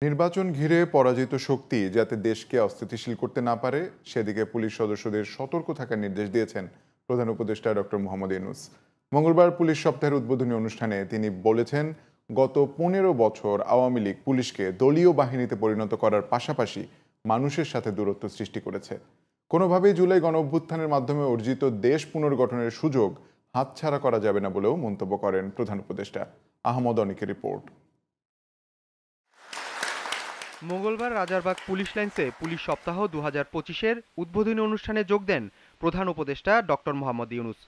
নির্বাচন ঘিরে পরাজিত শক্তি যাতে দেশকে অস্থিতিশীল করতে না পারে সেদিকে পুলিশ সদস্যদের সতর্ক থাকার নির্দেশ দিয়েছেন প্রধান উপদেষ্টা ডক্টর মোহাম্মদ ইউনূস। মঙ্গলবার পুলিশ সপ্তাহের উদ্বোধনী অনুষ্ঠানে তিনি বলেছেন, গত ১৫ বছর আওয়ামী লীগ পুলিশকে দলীয় বাহিনীতে পরিণত করার পাশাপাশি মানুষের সাথে দূরত্ব সৃষ্টি করেছে। কোনোভাবেই জুলাই গণঅভ্যুত্থানের মাধ্যমে অর্জিত দেশ পুনর্গঠনের সুযোগ হাতছাড়া করা যাবে না বলেও মন্তব্য করেন প্রধান উপদেষ্টা। আহমদ অনিকের রিপোর্ট। মঙ্গলবার রাজারবাগ পুলিশ লাইন্সে পুলিশ সপ্তাহ ২০২৫-এর উদ্বোধনী অনুষ্ঠানে যোগ দেন প্রধান উপদেষ্টা ডক্টর মোহাম্মদ ইউনূস।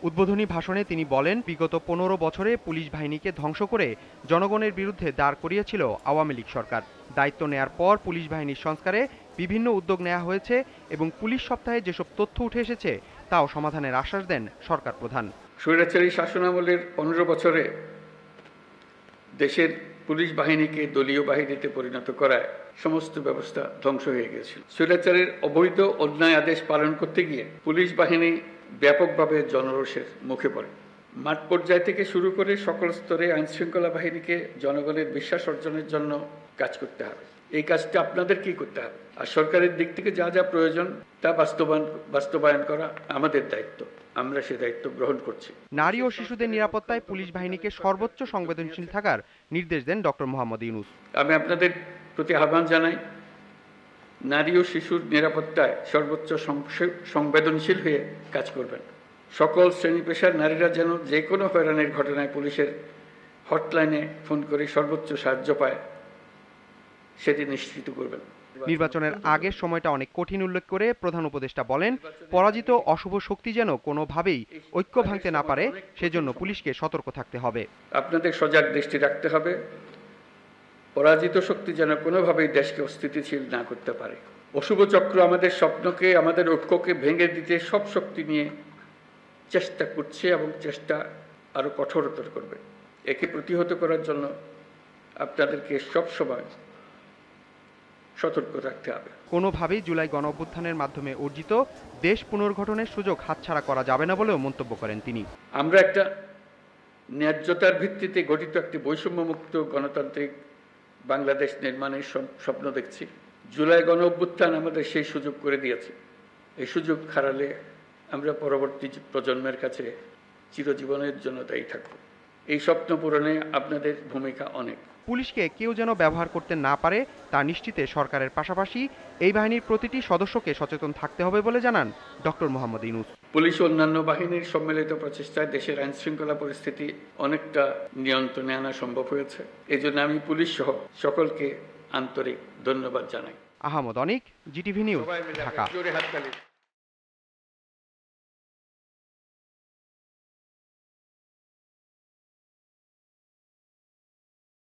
উদ্বোধনী ভাষণে তিনি বলেন, বিগত ১৫ বছরে পুলিশ বাহিনীকে ধ্বংস করে জনগণের বিরুদ্ধে দাঁড় করিয়েছিল আওয়ামী লীগ সরকার। দায়িত্ব নেয়ার পর পুলিশ বাহিনীর সংস্কারে বিভিন্ন উদ্যোগ নেওয়া হয়েছে এবং পুলিশ সপ্তাহে যেসব তথ্য উঠে এসেছে তাও সমাধানের আশ্বাস দেন সরকার প্রধান। স্বৈরাচারী শাসনামলের ১৫ বছরে দেশের পুলিশ বাহিনীকে দলীয় বাহিনীতে পরিণত করায় সমস্ত ব্যবস্থা ধ্বংস হয়ে গেছিল। স্বৈরাচারের অবৈধ অন্যায় আদেশ পালন করতে গিয়ে পুলিশ বাহিনী ব্যাপকভাবে জনরোষের মুখে পড়ে। মাঠ পর্যায় থেকে শুরু করে সকল স্তরে আইন শৃঙ্খলা বাহিনীকে জনগণের বিশ্বাস অর্জনের জন্য কাজ করতে হবে। এই কাজটা আপনাদেরকেই করতে হবে, আর সরকারের দিক থেকে যা যা প্রয়োজন তা বাস্তবায়ন করা আমাদের দায়িত্ব। আমরা সে দায়িত্ব গ্রহণ করছি। নারী ও শিশুদের নিরাপত্তায় পুলিশ বাহিনীকে সর্বোচ্চ সংবেদনশীল থাকার নির্দেশ দেন ডক্টর মোহাম্মদ ইউনূস। আমি আপনাদের প্রতি আহ্বান জানাই, নারী ও শিশুর নিরাপত্তায় সর্বোচ্চ সংবেদনশীল হয়ে কাজ করবেন। সকল শ্রেণী পেশার নারীরা যেন যে কোনো হয়রানির ঘটনায় পুলিশের হটলাইনে ফোন করে সর্বোচ্চ সাহায্য পায় সেটি নিশ্চিত করবেন। নির্বাচনের আগের সময়টা অনেক কঠিন উল্লেখ করে প্রধান উপদেষ্টা বলেন, পরাজিত অশুভ শক্তি যেন কোনোভাবেই ঐক্য ভাঙতে না পারে সেজন্য পুলিশকে সতর্ক থাকতে হবে। আপনাদের সজাগ দৃষ্টি রাখতে হবে, পরাজিত শক্তি যেন কোনোভাবেই দেশকে অস্থিতিশীল না করতে পারে। অশুভ চক্র আমাদের স্বপ্নকে, আমাদের ঐক্যকে ভেঙে দিতে সব শক্তি নিয়ে চেষ্টা করছে এবং চেষ্টা আরো কঠোরতর করবে। একে প্রতিহত করার জন্য আপনাদেরকে সবসময় সতর্ক থাকতে হবে। কোনোভাবেই জুলাই গণঅভ্যুত্থানের মাধ্যমে অর্জিত দেশ পুনর্গঠনের সুযোগ হাতছাড়া করা যাবে না বলেও মন্তব্য করেন তিনি। আমরা একটা ন্যায্যতার ভিত্তিতে গঠিত একটি বৈষম্যমুক্ত গণতান্ত্রিক বাংলাদেশ নির্মাণের স্বপ্ন দেখছি। জুলাই গণঅভ্যুত্থান আমাদের সেই সুযোগ করে দিয়েছে। এই সুযোগ হারালে আমরা পরবর্তী প্রজন্মের কাছে চিরজীবনের জন্য দায়ী থাকব। এই স্বপ্ন পূরণে আপনাদের ভূমিকা অনেক। পুলিশকে কেউ যেন ব্যবহার করতে না পারে তা নিশ্চিতে সরকারের পাশাপাশি এই বাহিনীর প্রতিটি সদস্যকে সচেতন থাকতে হবে বলে জানান ডক্টর মোহাম্মদ ইউনূস। পুলিশ ও অন্যান্য বাহিনীর সম্মিলিত প্রচেষ্টায় দেশের আইন শৃঙ্খলা পরিস্থিতি অনেকটা নিয়ন্ত্রণে আনা সম্ভব হয়েছে। এই জন্য আমি পুলিশ সহ সকলকে আন্তরিক ধন্যবাদ জানাই। আহমদ অনিক, জিটিভি নিউজ, ঢাকা।